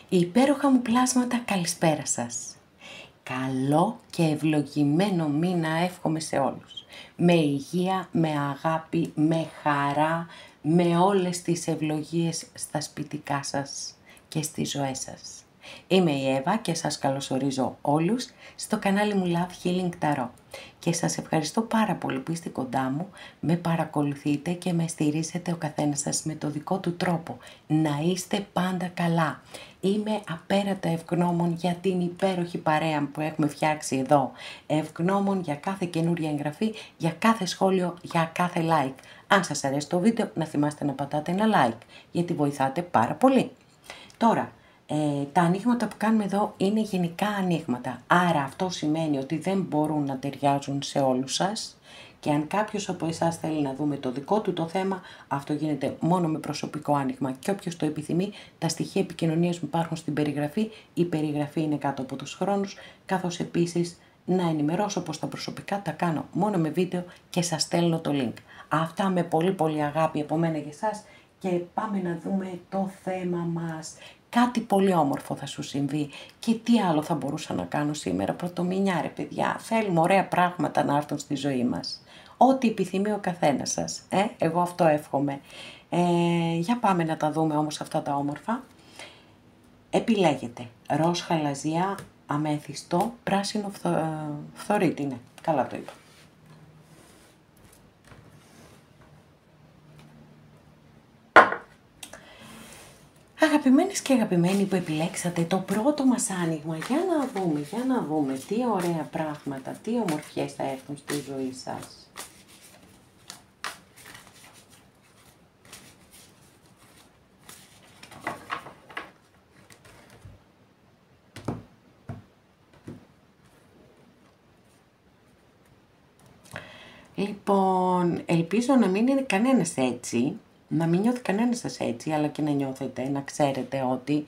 Υπέροχα μου πλάσματα, καλησπέρα σας. Καλό και ευλογημένο μήνα εύχομαι σε όλους. Με υγεία, με αγάπη, με χαρά, με όλες τις ευλογίες στα σπιτικά σας και στις ζωές σας. Είμαι η Εύα και σας καλωσορίζω όλους στο κανάλι μου Love Healing Tarot και σας ευχαριστώ πάρα πολύ που είστε κοντά μου, με παρακολουθείτε και με στηρίζετε ο καθένας σας με το δικό του τρόπο. Να είστε πάντα καλά. Είμαι απέρατα ευγνώμων για την υπέροχη παρέα που έχουμε φτιάξει εδώ. Ευγνώμων για κάθε καινούρια εγγραφή, για κάθε σχόλιο, για κάθε like. Αν σας αρέσει το βίντεο, να θυμάστε να πατάτε ένα like, γιατί βοηθάτε πάρα πολύ. Τώρα, τα ανοίγματα που κάνουμε εδώ είναι γενικά ανοίγματα, άρα αυτό σημαίνει ότι δεν μπορούν να ταιριάζουν σε όλους σας και αν κάποιος από εσάς θέλει να δούμε το δικό του το θέμα, αυτό γίνεται μόνο με προσωπικό άνοιγμα και όποιος το επιθυμεί, τα στοιχεία επικοινωνίας μου υπάρχουν στην περιγραφή, η περιγραφή είναι κάτω από τους χρόνους, καθώς επίσης να ενημερώσω πως τα προσωπικά τα κάνω μόνο με βίντεο και σας στέλνω το link. Αυτά με πολύ πολύ αγάπη από μένα για εσάς και πάμε να δούμε το θέμα μας. Κάτι πολύ όμορφο θα σου συμβεί και τι άλλο θα μπορούσα να κάνω σήμερα, πρωτομηνιά ρε παιδιά, θέλουμε ωραία πράγματα να έρθουν στη ζωή μας. Ό,τι επιθυμεί ο καθένας σας, εγώ αυτό εύχομαι. Για πάμε να τα δούμε όμως αυτά τα όμορφα. Επιλέγετε ροζ χαλαζιά, αμέθιστο, πράσινο φθορίτη, ναι, καλά το είπα. Αγαπημένες και αγαπημένοι που επιλέξατε το πρώτο μας άνοιγμα, για να δούμε τι ωραία πράγματα, τι ομορφιές θα έρθουν στη ζωή σας. Λοιπόν, ελπίζω να μην είναι κανένας έτσι, να μην νιώθει κανένας σας έτσι, αλλά και να νιώθετε, να ξέρετε ότι,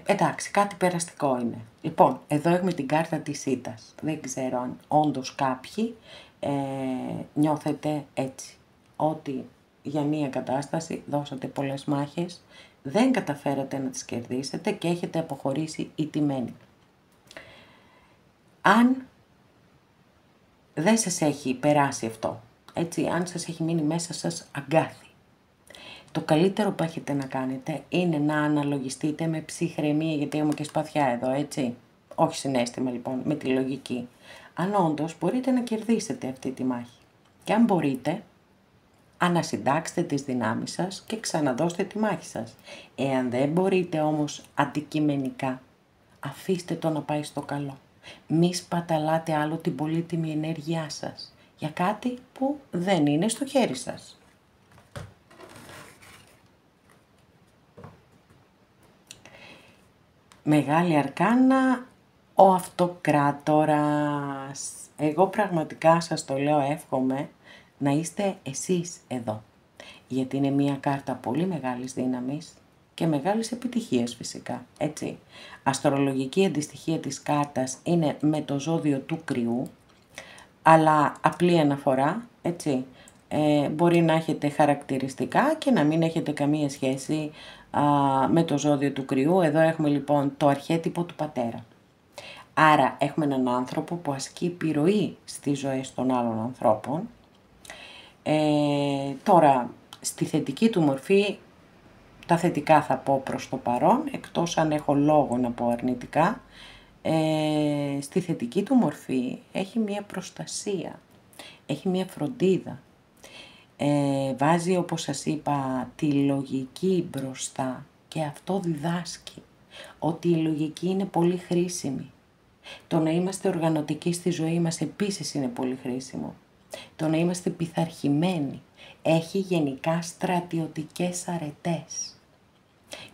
εντάξει, κάτι περαστικό είναι. Λοιπόν, εδώ έχουμε την κάρτα της ήττας. Δεν ξέρω αν όντως κάποιοι νιώθετε έτσι, ότι για μία κατάσταση δώσατε πολλές μάχες, δεν καταφέρατε να τις κερδίσετε και έχετε αποχωρήσει ηττημένοι. Αν δεν σας έχει περάσει αυτό, έτσι, αν σας έχει μείνει μέσα σας αγκάθι, το καλύτερο που έχετε να κάνετε είναι να αναλογιστείτε με ψυχραιμία, γιατί έχουμε και σπαθιά εδώ, έτσι, όχι συναίσθημα λοιπόν, με τη λογική, αν όντως μπορείτε να κερδίσετε αυτή τη μάχη. Και αν μπορείτε, ανασυντάξτε τις δυνάμεις σας και ξαναδώστε τη μάχη σας. Εάν δεν μπορείτε όμως αντικειμενικά, αφήστε το να πάει στο καλό. Μη σπαταλάτε άλλο την πολύτιμη ενέργειά σας για κάτι που δεν είναι στο χέρι σας. Μεγάλη αρκάνα, ο αυτοκράτορας. Εγώ πραγματικά σας το λέω, εύχομαι να είστε εσείς εδώ. Γιατί είναι μια κάρτα πολύ μεγάλης δύναμης και μεγάλης επιτυχίας φυσικά, έτσι. Αστρολογική αντιστοιχεία της κάρτας είναι με το ζώδιο του Κρυού, αλλά απλή αναφορά, έτσι. Μπορεί να έχετε χαρακτηριστικά και να μην έχετε καμία σχέση με το ζώδιο του Κρυού. Εδώ έχουμε λοιπόν το αρχέτυπο του πατέρα. Άρα έχουμε έναν άνθρωπο που ασκεί επιρροή στις ζωές των άλλων ανθρώπων. Τώρα, στη θετική του μορφή, τα θετικά θα πω προς το παρόν, εκτός αν έχω λόγο να πω αρνητικά. Στη θετική του μορφή έχει μία προστασία, έχει μία φροντίδα. Βάζει, όπως σας είπα, τη λογική μπροστά και αυτό διδάσκει ότι η λογική είναι πολύ χρήσιμη. Το να είμαστε οργανωτικοί στη ζωή μας επίσης είναι πολύ χρήσιμο. Το να είμαστε πειθαρχημένοι έχει γενικά στρατιωτικές αρετές.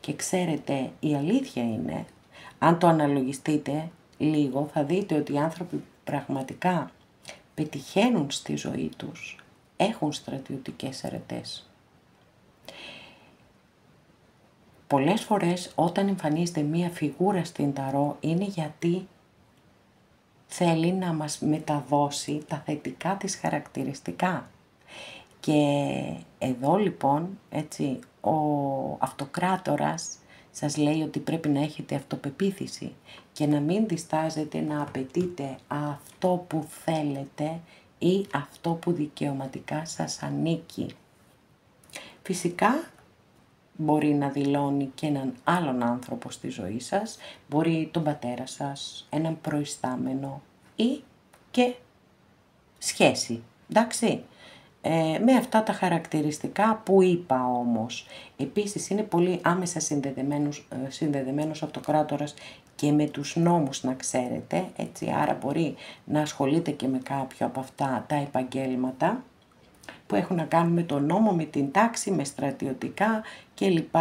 Και ξέρετε, η αλήθεια είναι, αν το αναλογιστείτε λίγο, θα δείτε ότι οι άνθρωποι πραγματικά πετυχαίνουν στη ζωή τους, έχουν στρατιωτικές αρετές. Πολλές φορές όταν εμφανίζεται μία φιγούρα στην ταρό είναι γιατί θέλει να μας μεταδώσει τα θετικά της χαρακτηριστικά. Και εδώ λοιπόν, έτσι, ο αυτοκράτορας Σας λέει ότι πρέπει να έχετε αυτοπεποίθηση και να μην διστάζετε να απαιτείτε αυτό που θέλετε ή αυτό που δικαιωματικά σας ανήκει. Φυσικά μπορεί να δηλώνει και έναν άλλον άνθρωπο στη ζωή σας, μπορεί τον πατέρα σας, έναν προϊστάμενο ή και σχέση, εντάξει. Με αυτά τα χαρακτηριστικά που είπα όμως. Επίσης είναι πολύ άμεσα συνδεδεμένος αυτοκράτορας και με τους νόμους να ξέρετε, έτσι, άρα μπορεί να ασχολείται και με κάποιο από αυτά τα επαγγέλματα που έχουν να κάνουν με τον νόμο, με την τάξη, με στρατιωτικά κλπ.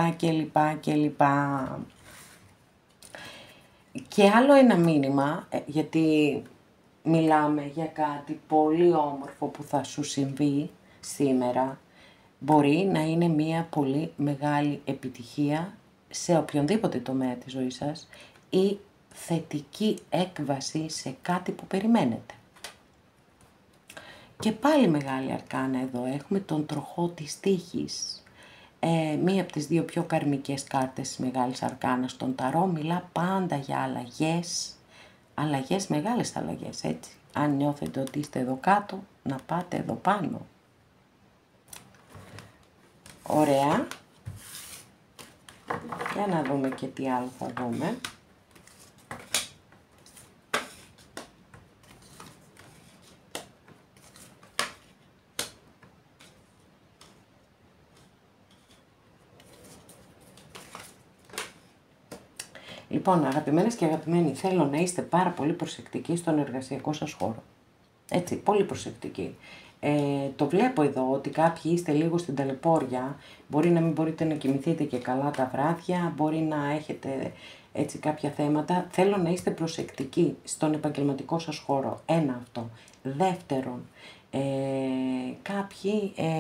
Και άλλο ένα μήνυμα, γιατί μιλάμε για κάτι πολύ όμορφο που θα σου συμβεί σήμερα, μπορεί να είναι μια πολύ μεγάλη επιτυχία σε οποιονδήποτε τομέα της ζωής σας ή θετική έκβαση σε κάτι που περιμένετε. Και πάλι μεγάλη αρκάνα εδώ, έχουμε τον τροχό της τύχης. Μία από τις δύο πιο καρμικές κάρτες της μεγάλης αρκάνας, τον ταρό, μιλά πάντα για αλλαγές, μεγάλες αλλαγές, έτσι. Αν νιώθετε ότι είστε εδώ κάτω, να πάτε εδώ πάνω. Ωραία. Για να δούμε και τι άλλο θα δούμε. Λοιπόν, αγαπημένες και αγαπημένοι, θέλω να είστε πάρα πολύ προσεκτικοί στον εργασιακό σας χώρο. Έτσι, πολύ προσεκτικοί. Το βλέπω εδώ ότι κάποιοι είστε λίγο στην ταλαιπώρια, μπορεί να μην μπορείτε να κοιμηθείτε και καλά τα βράδια, μπορεί να έχετε έτσι κάποια θέματα. Θέλω να είστε προσεκτικοί στον επαγγελματικό σας χώρο. Ένα αυτό. Δεύτερον,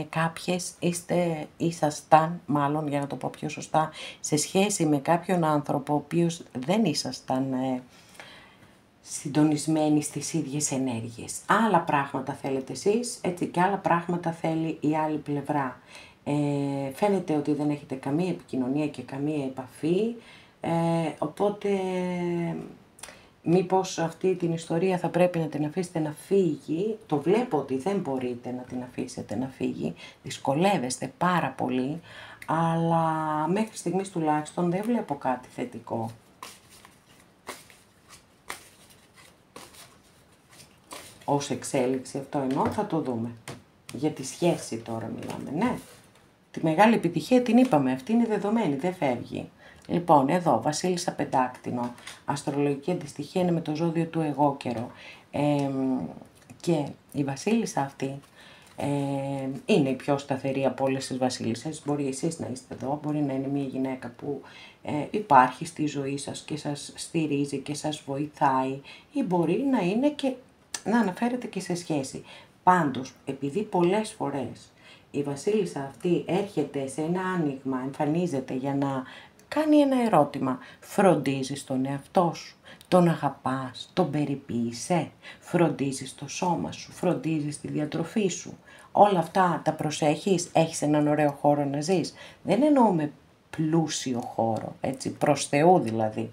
κάποιες ήσασταν, μάλλον για να το πω πιο σωστά, σε σχέση με κάποιον άνθρωπο ο οποίος δεν ήσασταν συντονισμένοι στις ίδιες ενέργειες. Άλλα πράγματα θέλετε εσείς, έτσι, και άλλα πράγματα θέλει η άλλη πλευρά. Φαίνεται ότι δεν έχετε καμία επικοινωνία και καμία επαφή, οπότε μήπως αυτή την ιστορία θα πρέπει να την αφήσετε να φύγει. Το βλέπω ότι δεν μπορείτε να την αφήσετε να φύγει, δυσκολεύεστε πάρα πολύ, αλλά μέχρι στιγμής τουλάχιστον δεν βλέπω κάτι θετικό. Ως εξέλιξη αυτό εννοώ, θα το δούμε. Για τη σχέση τώρα μιλάμε, ναι. Τη μεγάλη επιτυχία την είπαμε, αυτή είναι δεδομένη, δεν φεύγει. Λοιπόν, εδώ, Βασίλισσα Πεντάκτηνο, αστρολογική αντιστοιχεία είναι με το ζώδιο του εγώ καιρό. Και η Βασίλισσα αυτή είναι η πιο σταθερή από όλες τις βασίλισσες. Μπορεί εσείς να είστε εδώ, μπορεί να είναι μια γυναίκα που υπάρχει στη ζωή σας και σας στηρίζει και σας βοηθάει, ή μπορεί να είναι και να αναφέρεται και σε σχέση. Πάντως, επειδή πολλές φορές η βασίλισσα αυτή έρχεται σε ένα άνοιγμα, εμφανίζεται για να κάνει ένα ερώτημα, φροντίζεις τον εαυτό σου, τον αγαπάς, τον περιποίησέ, φροντίζεις το σώμα σου, φροντίζεις τη διατροφή σου, όλα αυτά τα προσέχεις, έχεις έναν ωραίο χώρο να ζεις. Δεν εννοούμε πλούσιο χώρο, έτσι, προς Θεού δηλαδή,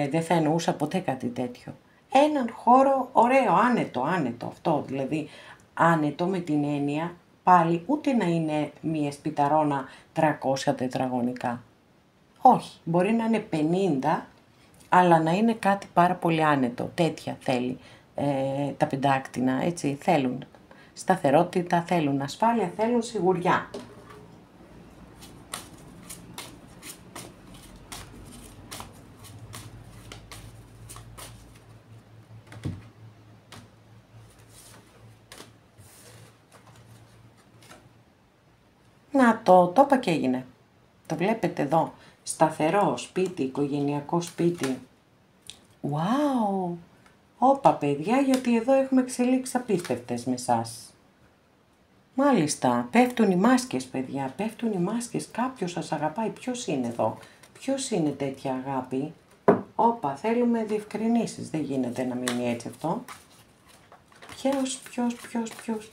δεν θα εννοούσα ποτέ κάτι τέτοιο. Έναν χώρο ωραίο, άνετο αυτό, δηλαδή άνετο με την έννοια πάλι ούτε να είναι μία σπιταρόνα 300 τετραγωνικά. Όχι, μπορεί να είναι 50, αλλά να είναι κάτι πάρα πολύ άνετο, τέτοια θέλει τα πεντάκτηνα, έτσι, θέλουν σταθερότητα, θέλουν ασφάλεια, θέλουν σιγουριά. Να το είπα και έγινε. Το βλέπετε εδώ. Σταθερό σπίτι, οικογενειακό σπίτι. Wow! Όπα παιδιά, γιατί εδώ έχουμε εξελίξεις απίστευτες με εσάς. Μάλιστα, πέφτουν οι μάσκες παιδιά, πέφτουν οι μάσκες. Κάποιος σας αγαπάει. Ποιος είναι εδώ? Ποιος είναι τέτοια αγάπη? Όπα, θέλουμε διευκρινήσεις. Δεν γίνεται να μείνει έτσι αυτό.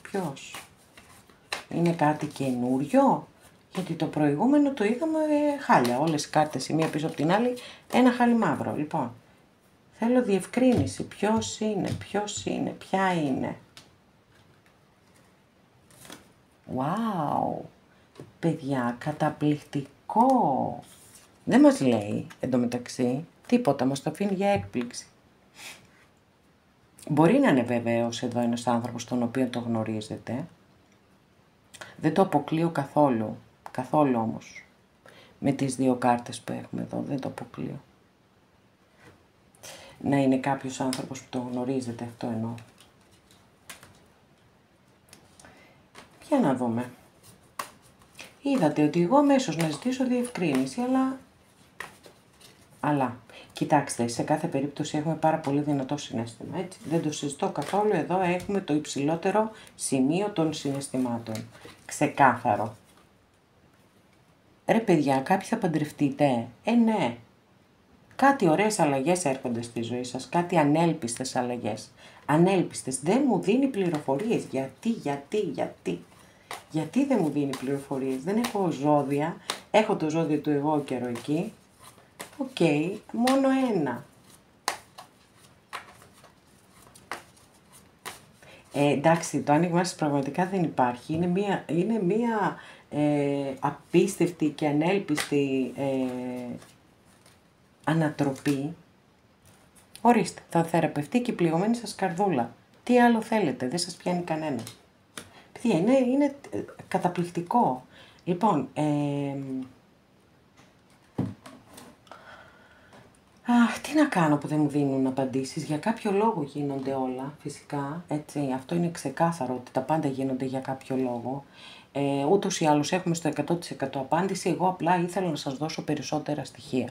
Ποιος? Είναι κάτι καινούριο? ότι το προηγούμενο το είδαμε χάλια. Όλες οι κάρτες η μία πίσω από την άλλη, ένα χάλι μαύρο. Λοιπόν, θέλω διευκρίνηση. Ποιος είναι, ποια είναι. Wow, παιδιά, καταπληκτικό. Δεν μας λέει εντωμεταξύ τίποτα, μας το αφήνει για έκπληξη. Μπορεί να είναι βεβαίως εδώ ένας άνθρωπος τον οποίο το γνωρίζετε. Δεν το αποκλείω καθόλου, καθόλου όμως. Με τις δύο κάρτες που έχουμε εδώ, δεν το αποκλείω. Να είναι κάποιος άνθρωπος που το γνωρίζετε, αυτό εννοώ. Για να δούμε. Είδατε ότι εγώ αμέσως να ζητήσω διευκρίνηση, αλλά, κοιτάξτε, σε κάθε περίπτωση έχουμε πάρα πολύ δυνατό συναίσθημα, έτσι. Δεν το συζητώ καθόλου, εδώ έχουμε το υψηλότερο σημείο των συναισθημάτων. Ξεκάθαρο. Ρε παιδιά, κάποιοι θα παντρευτείτε, ναι. Κάτι ωραίες αλλαγές έρχονται στη ζωή σας, κάτι ανέλπιστες αλλαγές. Ανέλπιστες, δεν μου δίνει πληροφορίες. Γιατί δεν μου δίνει πληροφορίες, δεν έχω ζώδια, έχω το ζώδιο του εγώ καιρό εκεί. Οκ, μόνο ένα. Εντάξει, το άνοιγμα σας πραγματικά δεν υπάρχει. Είναι μία απίστευτη και ανέλπιστη ανατροπή. Ορίστε, θα θεραπευτεί και η πληγωμένη σας καρδούλα. Τι άλλο θέλετε, δεν σας πιάνει κανένα. Παιδιά, είναι καταπληκτικό. Λοιπόν, τι να κάνω που δεν μου δίνουν απαντήσεις. Για κάποιο λόγο γίνονται όλα, φυσικά, έτσι. Αυτό είναι ξεκάθαρο, ότι τα πάντα γίνονται για κάποιο λόγο. Ούτως ή άλλως έχουμε στο 100% απάντηση, εγώ απλά ήθελα να σας δώσω περισσότερα στοιχεία.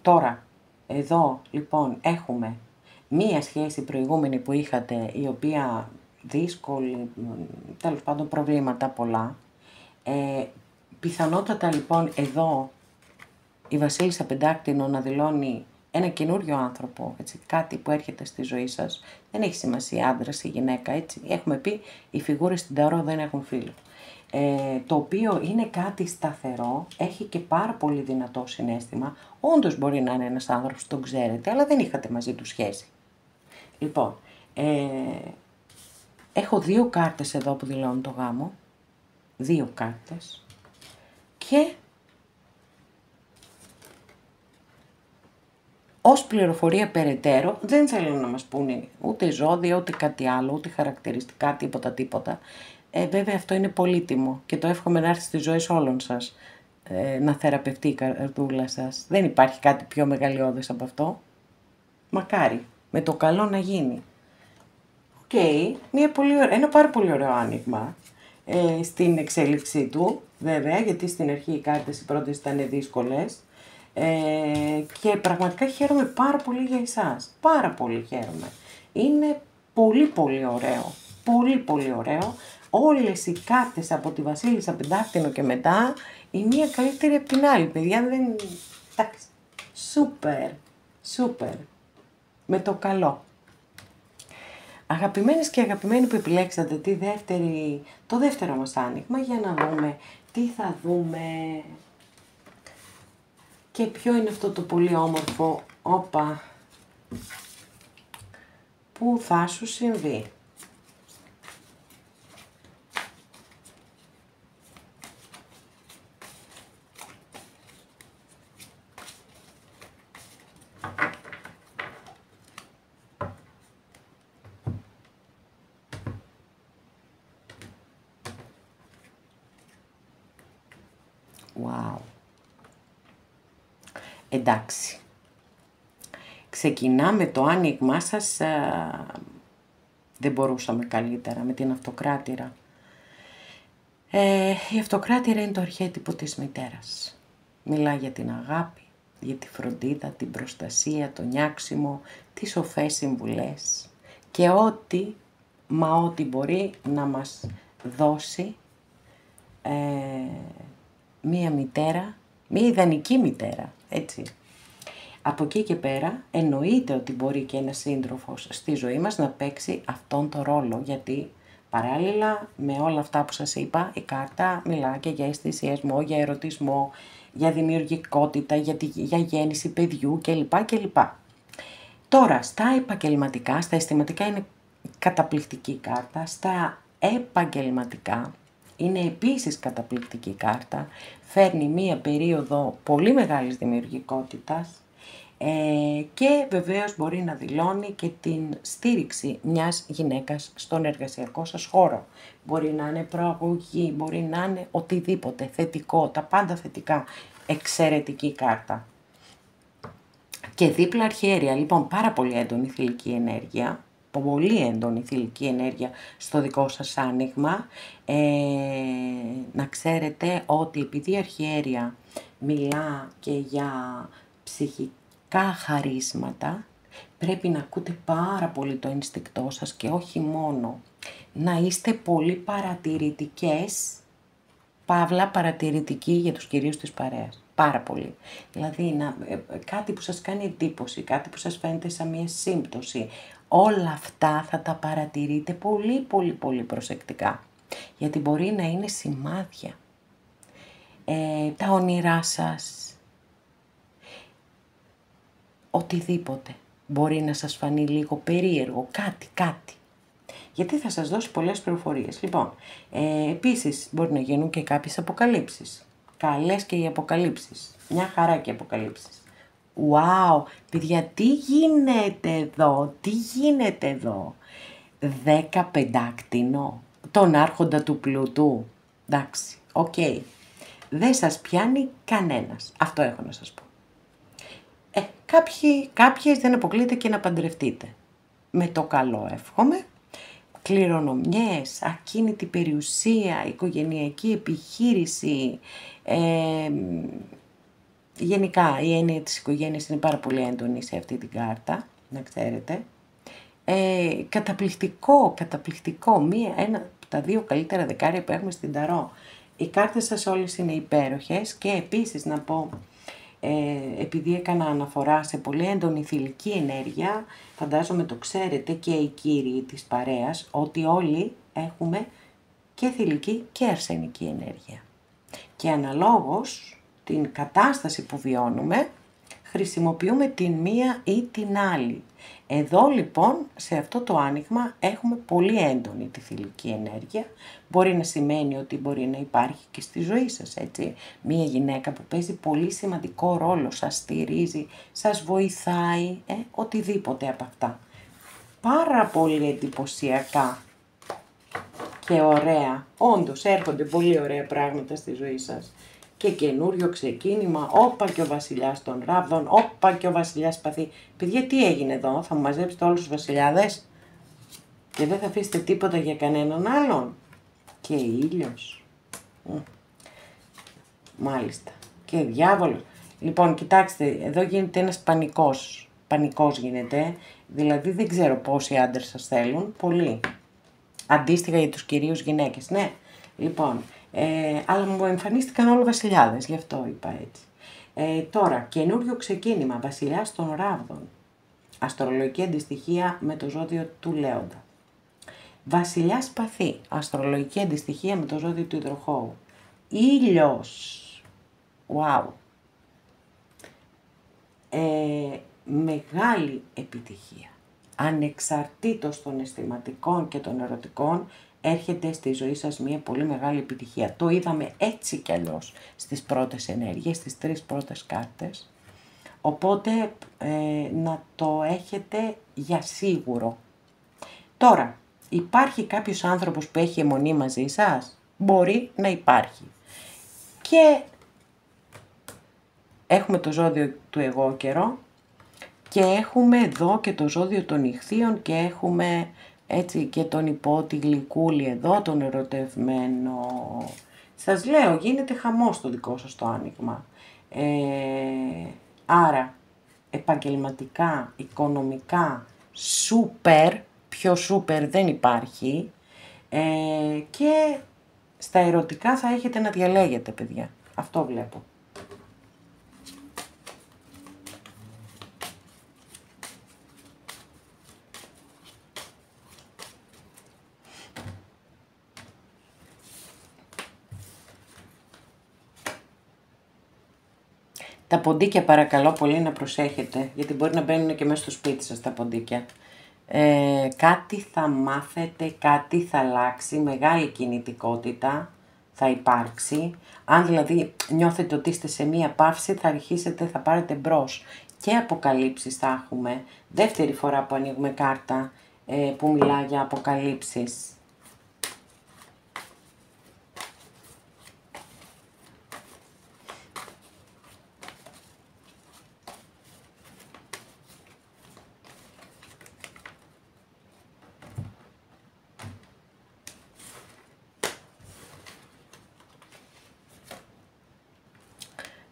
Τώρα, εδώ, λοιπόν, έχουμε μία σχέση προηγούμενη που είχατε, η οποία δύσκολη, τέλος πάντων προβλήματα πολλά. Πιθανότατα, λοιπόν, εδώ η Βασίλισσα Πεντάκτηνο να δηλώνει ένα καινούριο άνθρωπο, έτσι, κάτι που έρχεται στη ζωή σας. Δεν έχει σημασία άντρας ή γυναίκα, έτσι. Έχουμε πει, οι φιγούρες στην Ταρό δεν έχουν φίλο. Το οποίο είναι κάτι σταθερό, έχει και πάρα πολύ δυνατό συναίσθημα. Όντως μπορεί να είναι ένας άνθρωπος, τον ξέρετε, αλλά δεν είχατε μαζί του σχέση. Λοιπόν, έχω δύο κάρτες εδώ που δηλώνουν το γάμο. Δύο κάρτες. Και ως πληροφορία περαιτέρω, δεν θέλουν να μας πούνε ούτε ζώδια, ούτε κάτι άλλο, ούτε χαρακτηριστικά, τίποτα. Βέβαια αυτό είναι πολύτιμο και το εύχομαι να έρθει στη ζωή όλων σας, να θεραπευτεί η καρδούλα σας. Δεν υπάρχει κάτι πιο μεγαλειώδες από αυτό. Μακάρι, με το καλό να γίνει. Οκ, ένα πάρα πολύ ωραίο άνοιγμα στην εξέλιξή του, βέβαια, γιατί στην αρχή οι κάρτες οι πρώτες ήταν δύσκολες. Και πραγματικά χαίρομαι πάρα πολύ για εσάς. Πάρα πολύ χαίρομαι. Είναι πολύ ωραίο. Πολύ ωραίο. Όλες οι κάρτες από τη Βασίλισσα Πεντάκτηνο και μετά, η μία καλύτερη από την άλλη, παιδιά, δεν... Εντάξει. Σούπερ. Με το καλό. Αγαπημένες και αγαπημένοι που επιλέξατε το δεύτερο μας άνοιγμα, για να δούμε τι θα δούμε... Και ποιο είναι αυτό το πολύ όμορφο, που θα σου συμβεί. Wow. Εντάξει. Ξεκινάμε το άνοιγμά σας, δεν μπορούσαμε καλύτερα, με την Αυτοκράτηρα. Η Αυτοκράτηρα είναι το αρχέτυπο της μητέρας. Μιλά για την αγάπη, για τη φροντίδα, την προστασία, το νιάξιμο, τις σοφές συμβουλές και ό,τι μπορεί να μας δώσει μία μητέρα, μία ιδανική μητέρα, έτσι. Από εκεί και πέρα εννοείται ότι μπορεί και ένας σύντροφος στη ζωή μας να παίξει αυτόν τον ρόλο, γιατί Παράλληλα με όλα αυτά που σας είπα, η κάρτα μιλά και για αισθησιασμό, για ερωτισμό, για δημιουργικότητα, για γέννηση παιδιού κλπ. Τώρα, στα επαγγελματικά, στα αισθηματικά είναι καταπληκτική κάρτα, στα επαγγελματικά είναι επίσης καταπληκτική κάρτα, φέρνει μία περίοδο πολύ μεγάλης δημιουργικότητας και βεβαίως μπορεί να δηλώνει και την στήριξη μιας γυναίκας στον εργασιακό σας χώρο. Μπορεί να είναι προαγωγή, μπορεί να είναι οτιδήποτε θετικό, τα πάντα θετικά, εξαιρετική κάρτα. Και δίπλα αρχιέρεια, λοιπόν, πάρα πολύ έντονη θηλυκή ενέργεια, πολύ έντονη θηλυκή ενέργεια στο δικό σας άνοιγμα. Να ξέρετε ότι επειδή η αρχιέρεια μιλά και για ψυχικά χαρίσματα, πρέπει να ακούτε πάρα πολύ το ενστικτό σας και όχι μόνο. Να είστε πολύ παρατηρητικές, παύλα παρατηρητικοί για τους κυρίους της παρέας. Πάρα πολύ. Δηλαδή κάτι που σας κάνει εντύπωση, κάτι που σας φαίνεται σαν μια σύμπτωση. Όλα αυτά θα τα παρατηρείτε πολύ προσεκτικά. Γιατί μπορεί να είναι σημάδια. Τα όνειρά σας. Οτιδήποτε. Μπορεί να σας φανεί λίγο περίεργο. Κάτι. Γιατί θα σας δώσει πολλές πληροφορίες. Λοιπόν, επίσης μπορεί να γίνουν και κάποιες αποκαλύψεις. Καλές και οι αποκαλύψεις. Μια χαρά και οι αποκαλύψεις. Wow, παιδιά, τι γίνεται εδώ. 15άκτηνο, τον άρχοντα του πλούτου. Εντάξει, οκ. Δεν σας πιάνει κανένας. Αυτό έχω να σας πω. Κάποιες δεν αποκλείεται και να παντρευτείτε. Με το καλό εύχομαι. Κληρονομιές, ακίνητη περιουσία, οικογενειακή επιχείρηση, γενικά η έννοια της οικογένειας είναι πάρα πολύ έντονη σε αυτή την κάρτα, να ξέρετε. Καταπληκτικό, ένα από τα δύο καλύτερα δεκάρια που έχουμε στην Ταρό. Οι κάρτες σας όλες είναι υπέροχες και επίσης να πω, επειδή έκανα αναφορά σε πολύ έντονη θηλυκή ενέργεια, φαντάζομαι το ξέρετε και οι κύριοι της παρέας, ότι όλοι έχουμε και θηλυκή και αρσενική ενέργεια. Και αναλόγως την κατάσταση που βιώνουμε, χρησιμοποιούμε την μία ή την άλλη. Εδώ λοιπόν, σε αυτό το άνοιγμα, έχουμε πολύ έντονη τη θηλυκή ενέργεια. Μπορεί να σημαίνει ότι μπορεί να υπάρχει και στη ζωή σας, έτσι. Μία γυναίκα που παίζει πολύ σημαντικό ρόλο, σας στηρίζει, σας βοηθάει, οτιδήποτε από αυτά. Πάρα πολύ εντυπωσιακά και ωραία. Όντως έρχονται πολύ ωραία πράγματα στη ζωή σας. Και καινούριο ξεκίνημα, όπα και ο βασιλιάς των ράβδων, όπα και ο βασιλιάς σπαθί. Παιδιά, τι έγινε εδώ, θα μου μαζέψετε όλους τους βασιλιάδες και δεν θα αφήσετε τίποτα για κανέναν άλλον. Και ήλιος. Μάλιστα. Και διάβολος. Λοιπόν, κοιτάξτε, εδώ γίνεται ένας πανικός γίνεται, δηλαδή δεν ξέρω πόσοι άντρες σας θέλουν, πολλοί. Αντίστοιχα για τους κυρίους γυναίκες, ναι. Λοιπόν, αλλά μου εμφανίστηκαν όλοι βασιλιάδες, γι' αυτό είπα έτσι. Τώρα, καινούριο ξεκίνημα, βασιλιάς των ράβδων. Αστρολογική αντιστοιχεία με το ζώδιο του Λέοντα. Βασιλιάς Σπαθί, αστρολογική αντιστοιχεία με το ζώδιο του Υδροχόου. Ήλιος. Wow. Μεγάλη επιτυχία. Ανεξαρτήτως των αισθηματικών και των ερωτικών, έρχεται στη ζωή σας μια πολύ μεγάλη επιτυχία. Το είδαμε έτσι κι αλλιώς στις πρώτες ενέργειες, στις 3 πρώτες κάρτες. Οπότε να το έχετε για σίγουρο. Τώρα, υπάρχει κάποιος άνθρωπος που έχει αιμονή μαζί σας? Μπορεί να υπάρχει. Και έχουμε το ζώδιο του εγώ καιρό και έχουμε εδώ και το ζώδιο των Ιχθύων και έχουμε έτσι και τον υπότι γλυκούλη εδώ, τον ερωτευμένο. Σας λέω, γίνεται χαμός το δικό σας το άνοιγμα. Άρα, επαγγελματικά, οικονομικά, σούπερ, πιο σούπερ δεν υπάρχει. Και στα ερωτικά θα έχετε να διαλέγετε, παιδιά. Αυτό βλέπω. Τα ποντίκια παρακαλώ πολύ να προσέχετε, γιατί μπορεί να μπαίνουν και μέσα στο σπίτι σας τα ποντίκια. Κάτι θα μάθετε, κάτι θα αλλάξει, μεγάλη κινητικότητα θα υπάρξει. Αν δηλαδή νιώθετε ότι είστε σε μία παύση, θα αρχίσετε, θα πάρετε μπρος. Και αποκαλύψεις θα έχουμε. Δεύτερη φορά που ανοίγουμε κάρτα που μιλά για αποκαλύψεις.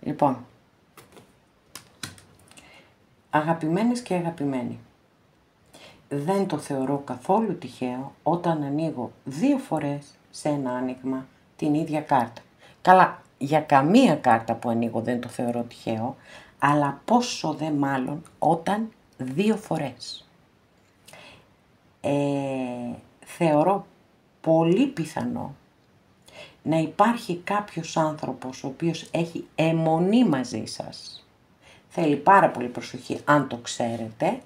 Λοιπόν, αγαπημένες και αγαπημένοι, δεν το θεωρώ καθόλου τυχαίο όταν ανοίγω 2 φορές σε ένα άνοιγμα την ίδια κάρτα. Καλά, για καμία κάρτα που ανοίγω δεν το θεωρώ τυχαίο, αλλά πόσο δε μάλλον όταν 2 φορές. Θεωρώ πολύ πιθανό να υπάρχει κάποιος άνθρωπος ο οποίος έχει αιμονή μαζί σας. Θέλει πάρα πολύ προσοχή αν το ξέρετε.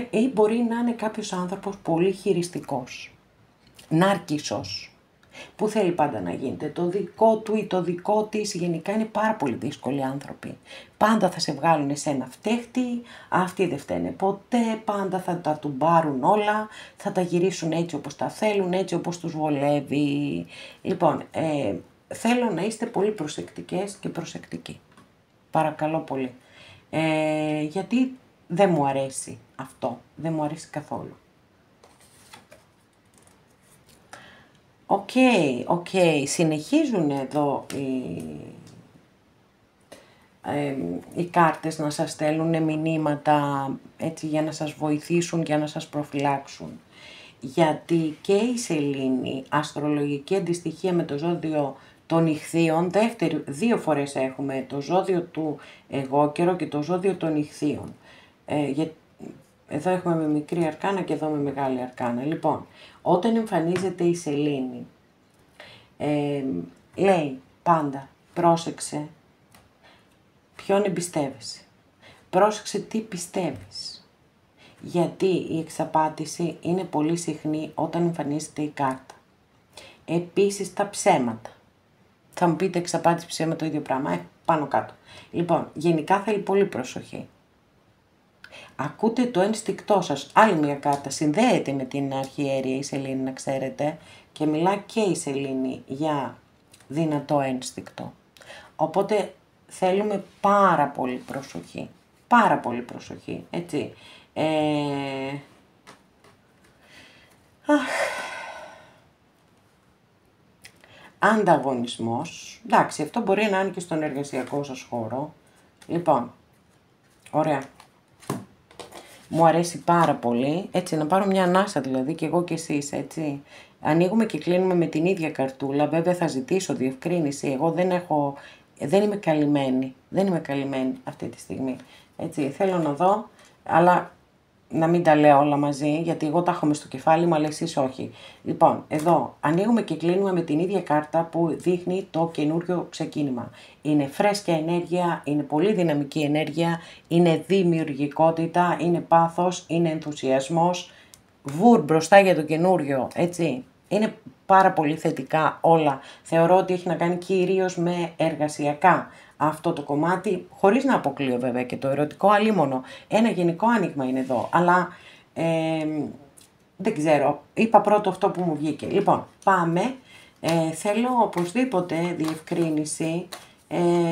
Ή μπορεί να είναι κάποιος άνθρωπος πολύ χειριστικός, νάρκισσος, που θέλει πάντα να γίνεται το δικό του ή το δικό της. Γενικά είναι πάρα πολύ δύσκολοι άνθρωποι. Πάντα θα σε βγάλουν εσένα φταίχτη, αυτοί δεν φταίνε ποτέ, πάντα θα τα τουμπάρουν όλα, θα τα γυρίσουν έτσι όπως τα θέλουν, έτσι όπως τους βολεύει. Λοιπόν, θέλω να είστε πολύ προσεκτικές και προσεκτικοί. Παρακαλώ πολύ. Γιατί δεν μου αρέσει αυτό, δεν μου αρέσει καθόλου. Οκ. Συνεχίζουν εδώ οι κάρτες να σας στέλνουν μηνύματα έτσι για να σας βοηθήσουν, για να σας προφυλάξουν. Γιατί και η Σελήνη, αστρολογική αντιστοιχεία με το ζώδιο των Ιχθύων, 2 φορές έχουμε το ζώδιο του εγώκερο και το ζώδιο των Ιχθύων. Εδώ έχουμε με μικρή αρκάνα και εδώ με μεγάλη αρκάνα. Λοιπόν, όταν εμφανίζεται η Σελήνη, λέει πάντα πρόσεξε ποιον εμπιστεύεσαι. Πρόσεξε τι πιστεύεις. Γιατί η εξαπάτηση είναι πολύ συχνή όταν εμφανίζεται η κάρτα. Επίσης τα ψέματα. Θα μου πείτε εξαπάτηση ψέμα το ίδιο πράγμα, πάνω κάτω. Λοιπόν, γενικά θέλει πολύ προσοχή. Ακούτε το ένστικτό σας. Άλλη μια κάρτα συνδέεται με την αρχιέρεια η Σελήνη, να ξέρετε, και μιλά και η Σελήνη για δυνατό ένστικτο. Οπότε θέλουμε πάρα πολύ προσοχή. Πάρα πολύ προσοχή, έτσι. Ανταγωνισμός. Εντάξει, αυτό μπορεί να είναι και στον εργασιακό σας χώρο. Λοιπόν, ωραία. Μου αρέσει πάρα πολύ, έτσι, να πάρω μια ανάσα δηλαδή και εγώ και εσείς, έτσι. Ανοίγουμε και κλείνουμε με την ίδια καρτούλα, βέβαια θα ζητήσω διευκρίνηση, εγώ δεν είμαι καλυμμένη αυτή τη στιγμή, έτσι, θέλω να δω, αλλά να μην τα λέω όλα μαζί, γιατί εγώ τα έχω μες στο κεφάλι μου, αλλά εσείς όχι. Λοιπόν, εδώ ανοίγουμε και κλείνουμε με την ίδια κάρτα που δείχνει το καινούριο ξεκίνημα. Είναι φρέσκια ενέργεια, είναι πολύ δυναμική ενέργεια, είναι δημιουργικότητα, είναι πάθος, είναι ενθουσιασμός, βουρ μπροστά για το καινούριο, έτσι. Είναι πάρα πολύ θετικά όλα. Θεωρώ ότι έχει να κάνει κυρίως με εργασιακά αυτό το κομμάτι, χωρίς να αποκλείω βέβαια και το ερωτικό, αλίμονο. Ένα γενικό άνοιγμα είναι εδώ, αλλά δεν ξέρω, είπα πρώτο αυτό που μου βγήκε. Λοιπόν, πάμε. Θέλω οπωσδήποτε διευκρίνηση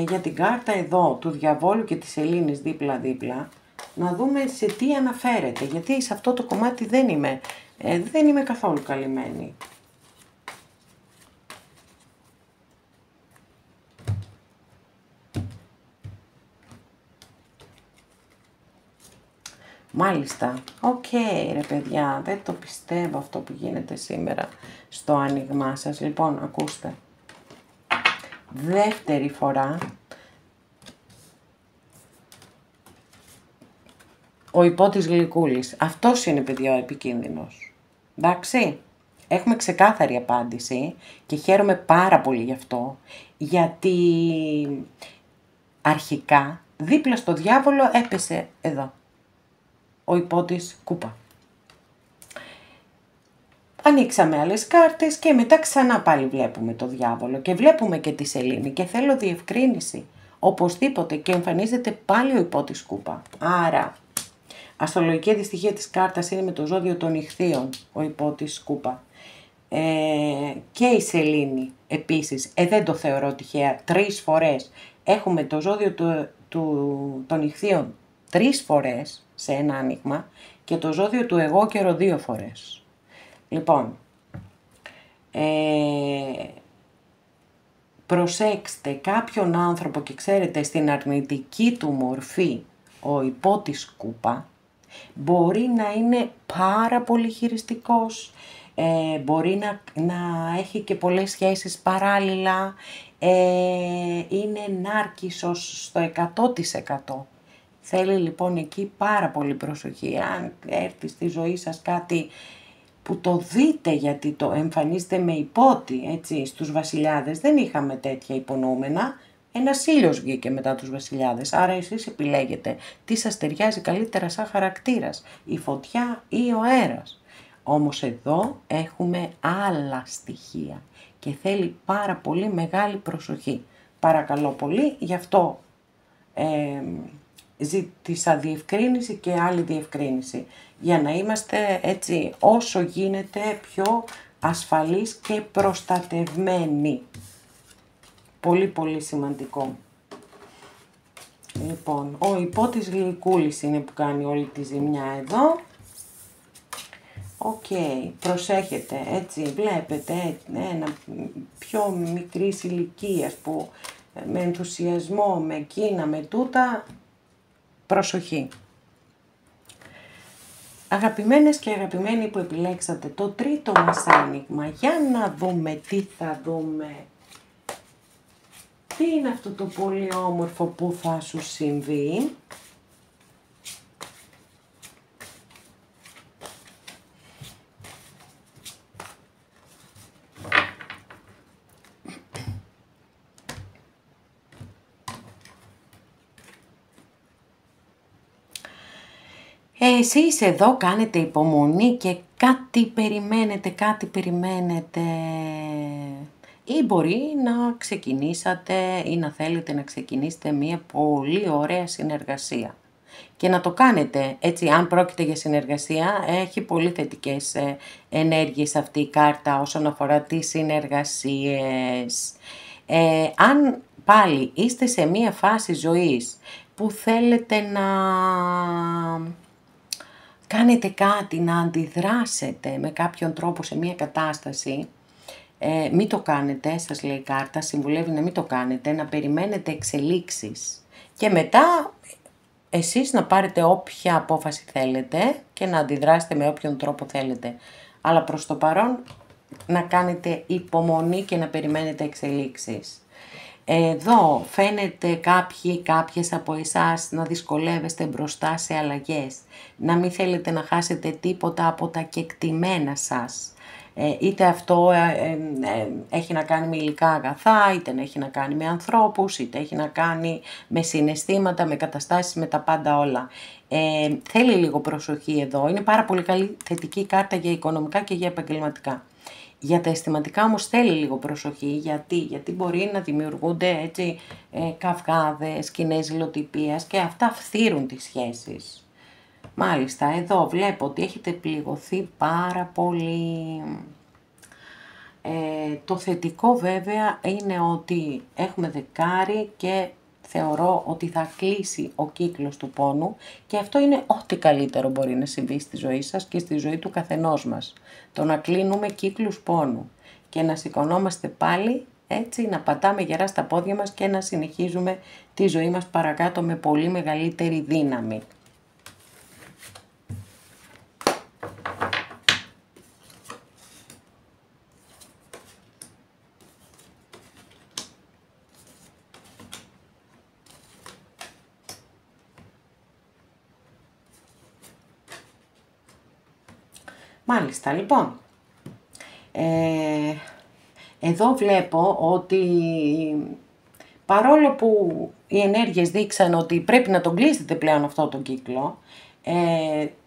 για την κάρτα εδώ του διαβόλου και της Σελήνης δίπλα-δίπλα, να δούμε σε τι αναφέρεται, γιατί σε αυτό το κομμάτι δεν είμαι καθόλου καλυμμένη. Μάλιστα, οκ ρε παιδιά, δεν το πιστεύω αυτό που γίνεται σήμερα στο άνοιγμά σας. Λοιπόν, ακούστε, δεύτερη φορά ο υπότης Γλυκούλης. Αυτός είναι παιδιά ο επικίνδυνος, εντάξει. έχουμε ξεκάθαρη απάντηση και χαίρομαι πάρα πολύ γι' αυτό, γιατί αρχικά δίπλα στο διάβολο έπεσε εδώ, ο υπότης κούπα. Ανοίξαμε άλλες κάρτες και μετά ξανά πάλι βλέπουμε το διάβολο και βλέπουμε και τη σελήνη και θέλω διευκρίνηση, οπωσδήποτε, και εμφανίζεται πάλι ο υπότης κούπα. Άρα, αστρολογική αντιστοιχεία της κάρτας είναι με το ζώδιο των Ιχθύων, ο υπότης κούπα. Και η σελήνη επίσης, δεν το θεωρώ τυχαία, 3 φορές. Έχουμε το ζώδιο των Ιχθύων 3 φορές σε ένα άνοιγμα και το ζώδιο του εγώ καιρο 2 φορές. Λοιπόν, προσέξτε κάποιον άνθρωπο και ξέρετε στην αρνητική του μορφή ο υπότης κούπα μπορεί να είναι πάρα πολύ χειριστικός, μπορεί να έχει και πολλές σχέσεις παράλληλα, είναι νάρκισσος στο 100%. Θέλει λοιπόν εκεί πάρα πολύ προσοχή. Αν έρθει στη ζωή σας κάτι που το δείτε, γιατί το εμφανίζεται με υπότι, έτσι, στους βασιλιάδες δεν είχαμε τέτοια υπονοούμενα, ένας ήλιος βγήκε μετά τους βασιλιάδες, άρα εσείς επιλέγετε τι σας ταιριάζει καλύτερα σαν χαρακτήρας, η φωτιά ή ο αέρας. Όμως εδώ έχουμε άλλα στοιχεία και θέλει πάρα πολύ μεγάλη προσοχή. Παρακαλώ πολύ, γι' αυτό ζήτησα διευκρίνηση και άλλη διευκρίνηση, για να είμαστε έτσι όσο γίνεται πιο ασφαλείς και προστατευμένοι. Πολύ πολύ σημαντικό. Λοιπόν, ο υπότης γλυκούλης είναι που κάνει όλη τη ζημιά εδώ. Οκ, προσέχετε, έτσι βλέπετε ένα πιο μικρής ηλικίας που με ενθουσιασμό, με εκείνα, με τούτα, προσοχή. Αγαπημένες και αγαπημένοι που επιλέξατε το τρίτο μας άνοιγμα, για να δούμε τι θα δούμε. Τι είναι αυτό το πολύ όμορφο που θα σου συμβεί. Εσείς εδώ κάνετε υπομονή και κάτι περιμένετε. Ή μπορεί να ξεκινήσατε ή να θέλετε να ξεκινήσετε μια πολύ ωραία συνεργασία. Και να το κάνετε, έτσι, αν πρόκειται για συνεργασία, έχει πολύ θετικές ενέργειες αυτή η κάρτα όσον αφορά τις συνεργασίες. Αν πάλι είστε σε μια φάση ζωής που θέλετε να κάνετε κάτι, να αντιδράσετε με κάποιον τρόπο σε μια κατάσταση, μην το κάνετε, σας λέει η κάρτα, συμβουλεύει να μην το κάνετε, να περιμένετε εξελίξεις και μετά εσείς να πάρετε όποια απόφαση θέλετε και να αντιδράσετε με όποιον τρόπο θέλετε. Αλλά προς το παρόν να κάνετε υπομονή και να περιμένετε εξελίξεις. Εδώ φαίνεται κάποιες από εσάς να δυσκολεύεστε μπροστά σε αλλαγές, να μην θέλετε να χάσετε τίποτα από τα κεκτημένα σας. Είτε αυτό έχει να κάνει με υλικά αγαθά, είτε έχει να κάνει με ανθρώπους, είτε έχει να κάνει με συναισθήματα, με καταστάσεις, με τα πάντα όλα. Θέλει λίγο προσοχή εδώ, είναι πάρα πολύ καλή θετική κάρτα για οικονομικά και για επαγγελματικά. Για τα αισθηματικά όμως θέλει λίγο προσοχή, γιατί μπορεί να δημιουργούνται έτσι καυγάδες, σκηνές ζηλοτυπίας και αυτά φθύρουν τις σχέσεις. Μάλιστα, εδώ βλέπω ότι έχετε πληγωθεί πάρα πολύ. Το θετικό βέβαια είναι ότι έχουμε δεκάρι και θεωρώ ότι θα κλείσει ο κύκλος του πόνου και αυτό είναι ό,τι καλύτερο μπορεί να συμβεί στη ζωή σας και στη ζωή του καθενός μας. Το να κλείνουμε κύκλους πόνου και να σηκωνόμαστε πάλι, έτσι, να πατάμε γερά στα πόδια μας και να συνεχίζουμε τη ζωή μας παρακάτω με πολύ μεγαλύτερη δύναμη. Μάλιστα, λοιπόν, Εδώ βλέπω ότι παρόλο που οι ενέργειες δείξαν ότι πρέπει να τον κλείσετε πλέον αυτό τον κύκλο,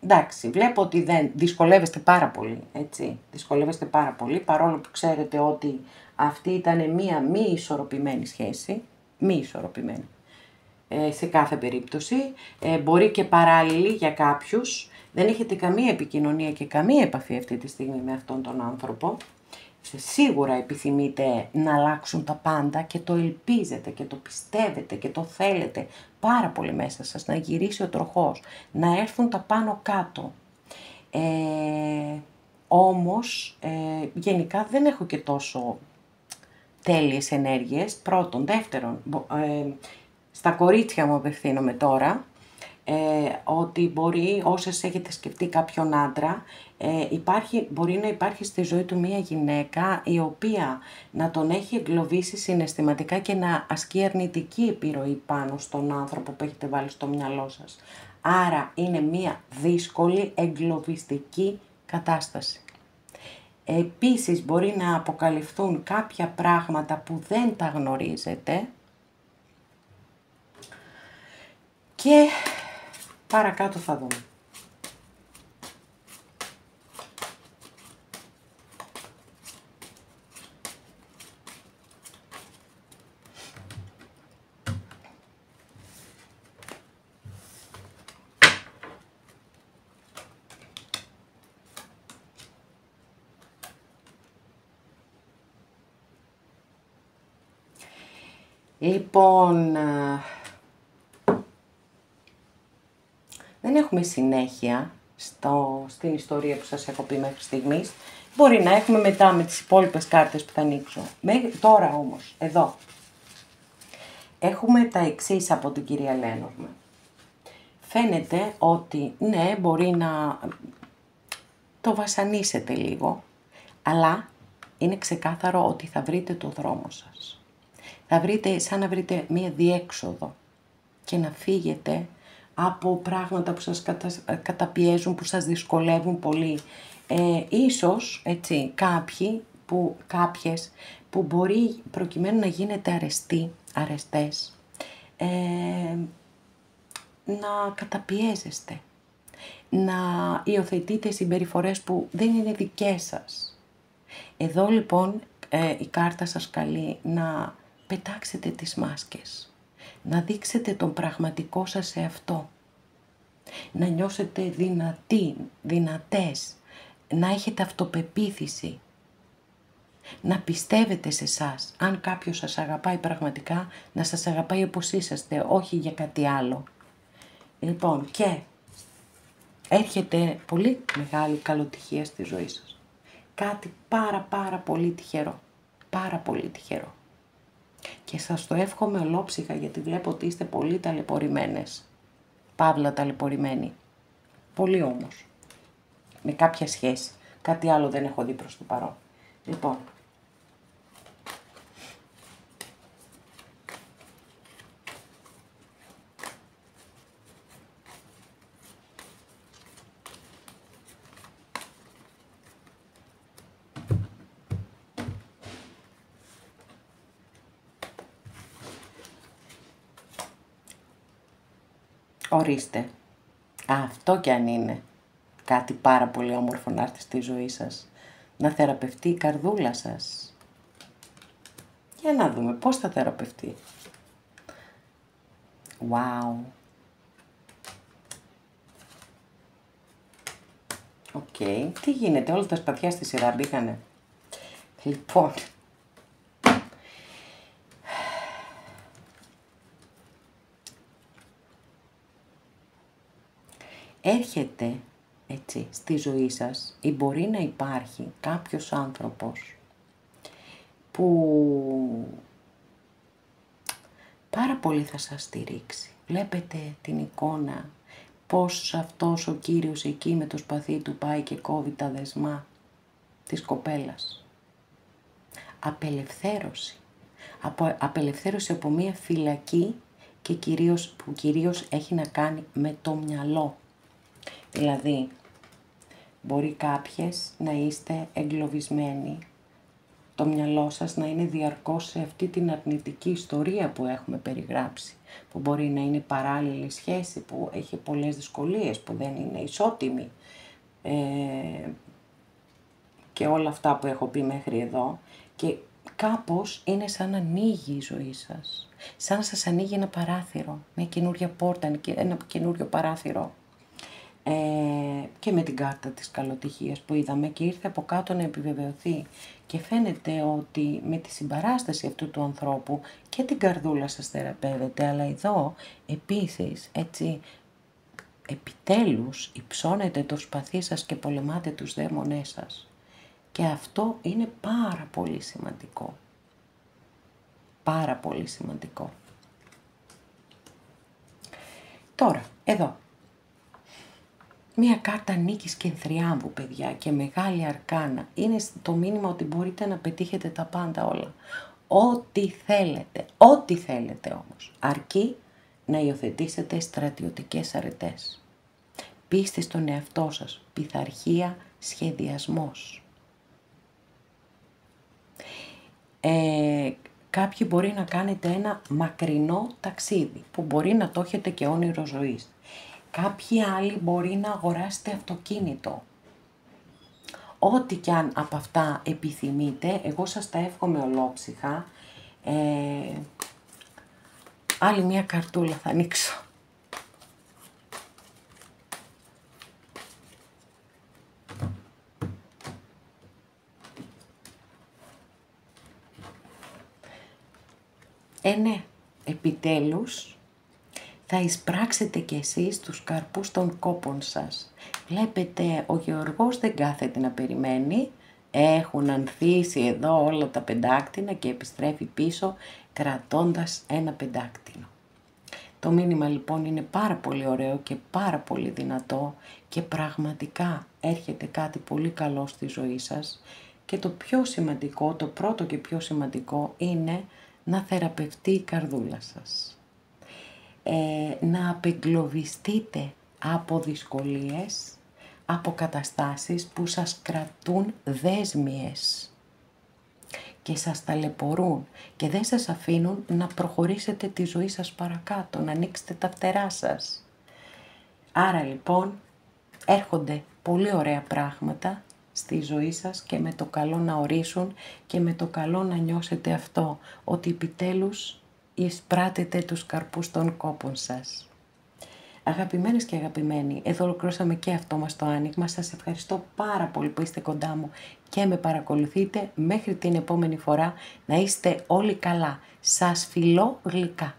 εντάξει, βλέπω ότι δεν δυσκολεύεστε πάρα πολύ, έτσι, δυσκολεύεστε πάρα πολύ, παρόλο που ξέρετε ότι αυτή ήταν μία μη ισορροπημένη σχέση, μη ισορροπημένη, σε κάθε περίπτωση, μπορεί και παράλληλη για κάποιους, δεν έχετε καμία επικοινωνία και καμία επαφή αυτή τη στιγμή με αυτόν τον άνθρωπο, σίγουρα επιθυμείτε να αλλάξουν τα πάντα και το ελπίζετε και το πιστεύετε και το θέλετε πάρα πολύ μέσα σας, να γυρίσει ο τροχός, να έρθουν τα πάνω κάτω. Όμως, γενικά δεν έχω και τόσο τέλειες ενέργειες, πρώτον. Δεύτερον, στα κορίτσια μου απευθύνομαι τώρα, ότι μπορεί, όσες έχετε σκεφτεί κάποιον άντρα, μπορεί να υπάρχει στη ζωή του μία γυναίκα η οποία να τον έχει εγκλωβίσει συναισθηματικά και να ασκεί αρνητική επιρροή πάνω στον άνθρωπο που έχετε βάλει στο μυαλό σας. Άρα είναι μία δύσκολη εγκλωβιστική κατάσταση. Επίσης μπορεί να αποκαλυφθούν κάποια πράγματα που δεν τα γνωρίζετε και παρακάτω θα δούμε. Λοιπόν, δεν έχουμε συνέχεια στην ιστορία που σας έχω πει μέχρι στιγμής. Μπορεί να έχουμε μετά με τις υπόλοιπες κάρτες που θα ανοίξω. Τώρα όμως, εδώ, έχουμε τα εξής από την κυρία Λένορμαν. Φαίνεται ότι, ναι, μπορεί να το βασανίσετε λίγο, αλλά είναι ξεκάθαρο ότι θα βρείτε το δρόμο σας. Θα βρείτε, σαν να βρείτε μία διέξοδο και να φύγετε από πράγματα που σας καταπιέζουν, που σας δυσκολεύουν πολύ. Ίσως, έτσι, κάποιες που μπορεί προκειμένου να γίνετε αρεστές, να καταπιέζεστε, να υιοθετείτε συμπεριφορές που δεν είναι δικές σας. Εδώ λοιπόν η κάρτα σας καλεί να πετάξετε τις μάσκες, να δείξετε τον πραγματικό σας εαυτό, να νιώσετε δυνατές, να έχετε αυτοπεποίθηση, να πιστεύετε σε εσάς. Αν κάποιος σας αγαπάει πραγματικά, να σας αγαπάει όπως είσαστε, όχι για κάτι άλλο. Λοιπόν, και έρχεται πολύ μεγάλη καλοτυχία στη ζωή σας. Κάτι πάρα πολύ τυχερό. Πάρα πολύ τυχερό. Και σας το εύχομαι ολόψυχα, γιατί βλέπω ότι είστε πολύ ταλαιπωρημένες. Παύλα ταλαιπωρημένοι. Πολύ όμως. Με κάποια σχέση. Κάτι άλλο δεν έχω δει προς το παρόν. Λοιπόν. Ορίστε, αυτό κι αν είναι κάτι πάρα πολύ όμορφο να έρθει στη ζωή σας, να θεραπευτεί η καρδούλα σας. Για να δούμε πώς θα θεραπευτεί. Wow. Οκ, τι γίνεται, όλα τα σπαθιά στη σειρά μπήκανε. Λοιπόν, έρχεται έτσι στη ζωή σας ή μπορεί να υπάρχει κάποιος άνθρωπος που πάρα πολύ θα σας στηρίξει. Βλέπετε την εικόνα πώς αυτός ο κύριος εκεί με το σπαθί του πάει και κόβει τα δεσμά της κοπέλας. Απελευθέρωση. Απελευθέρωση από μία φυλακή και κυρίως έχει να κάνει με το μυαλό. Δηλαδή, Μπορεί κάποιες να είστε εγκλωβισμένοι. Το μυαλό σας να είναι διαρκώς σε αυτή την αρνητική ιστορία που έχουμε περιγράψει, που μπορεί να είναι παράλληλη σχέση, που έχει πολλές δυσκολίες, που δεν είναι ισότιμη και όλα αυτά που έχω πει μέχρι εδώ, και κάπως είναι σαν να ανοίγει η ζωή σας, σαν να σας ανοίγει ένα παράθυρο, μια καινούρια πόρτα, ένα καινούριο παράθυρο. Και με την κάρτα της καλοτυχίας που είδαμε και ήρθε από κάτω να επιβεβαιωθεί, και φαίνεται ότι με τη συμπαράσταση αυτού του ανθρώπου και την καρδούλα σας θεραπεύεται, αλλά εδώ επίσης έτσι επιτέλους υψώνετε το σπαθί σας και πολεμάτε τους δαίμονές σας, και αυτό είναι πάρα πολύ σημαντικό, πάρα πολύ σημαντικό. Τώρα, εδώ μία κάρτα νίκης και θριάμβου, παιδιά, και μεγάλη αρκάνα. Είναι το μήνυμα ότι μπορείτε να πετύχετε τα πάντα όλα. Ό,τι θέλετε όμως. Αρκεί να υιοθετήσετε στρατιωτικές αρετές. Πίστη στον εαυτό σας, πειθαρχία, σχεδιασμός. Κάποιοι μπορεί να κάνετε ένα μακρινό ταξίδι, που μπορεί να το έχετε και όνειρο ζωής. Κάποιοι άλλοι μπορεί να αγοράσετε αυτοκίνητο. Ό,τι κι αν από αυτά επιθυμείτε, εγώ σας τα εύχομαι ολόψυχα. Άλλη μία καρτούλα θα ανοίξω. Ναι, επιτέλους θα εισπράξετε κι εσείς τους καρπούς των κόπων σας. Βλέπετε, ο Γεωργός δεν κάθεται να περιμένει. Έχουν ανθίσει εδώ όλα τα πεντάκτηνα και επιστρέφει πίσω κρατώντας ένα πεντάκτηνο. Το μήνυμα λοιπόν είναι πάρα πολύ ωραίο και πάρα πολύ δυνατό, και πραγματικά έρχεται κάτι πολύ καλό στη ζωή σας, και το πιο σημαντικό, το πρώτο και πιο σημαντικό είναι να θεραπευτεί η καρδούλα σας. Να απεγκλωβιστείτε από δυσκολίες, από καταστάσεις που σας κρατούν δέσμιες και σας ταλαιπωρούν και δεν σας αφήνουν να προχωρήσετε τη ζωή σας παρακάτω, να ανοίξετε τα φτερά σας. Άρα λοιπόν έρχονται πολύ ωραία πράγματα στη ζωή σας, και με το καλό να ορίσουν και με το καλό να νιώσετε αυτό, ότι επιτέλους εισπράτετε τους καρπούς των κόπων σας. Αγαπημένες και αγαπημένοι, εδώ ολοκληρώσαμε και αυτό μας το άνοιγμα. Σας ευχαριστώ πάρα πολύ που είστε κοντά μου και με παρακολουθείτε. Μέχρι την επόμενη φορά να είστε όλοι καλά. Σας φιλώ γλυκά.